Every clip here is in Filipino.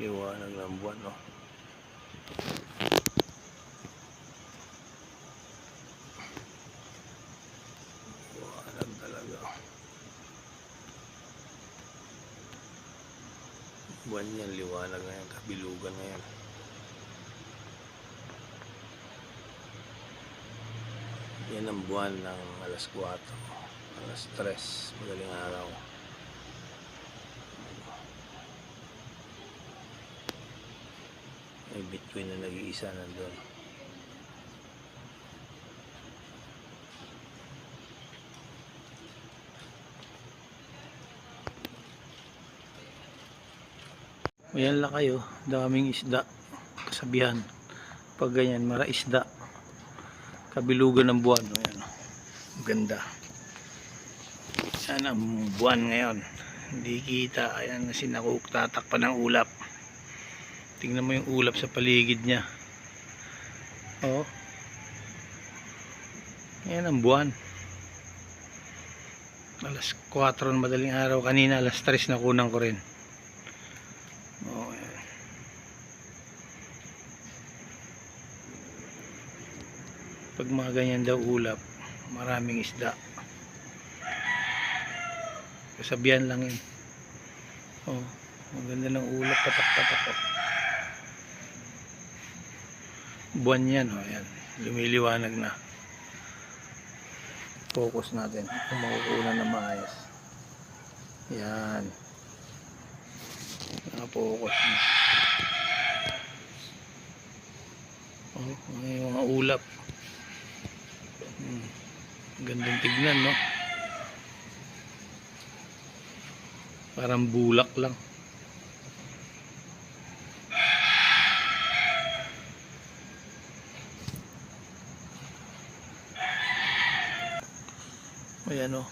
Liwanag ng buwan, no? Liwanag talaga. Buwan yan, liwanag ngayon, kabilugan ngayon. Yan ang buwan ng alas 4, alas 3, madaling araw. May bituin na nag-iisa nandun. Ayan lang kayo, daming isda. Kasabihan, pag ganyan, mara isda. Kabilugan ng buwan. Ayan, ganda. Yan ang buwan ngayon. Hindi kita. Ayan na sinakuk, tatakpan ng ulap. Tingnan mo yung ulap sa paligid niya. Oh. Ayan ang buwan. Alas 4 ng madaling araw. Kanina alas 3 na kunang ko rin. Oh, ayan. Pag mga ganyan daw ulap, maraming isda. Kasabihan lang yun. Oh, maganda ng ulap, patak-patak. Oh. Buwan yan, oh, ayan. Lumiliwanag na. Focus natin kung makukuha na maayos. Yan. Naka-focus na. Oh, may mga ulap. Gandang tignan, no? Parang bulak lang. Ayan, oh.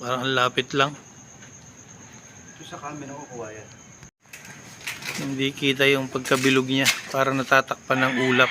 Parang ang lapit lang. Ito sa camera ko kuha yan. Hindi kita yung pagkabilog niya. Parang natatakpan ng ulap.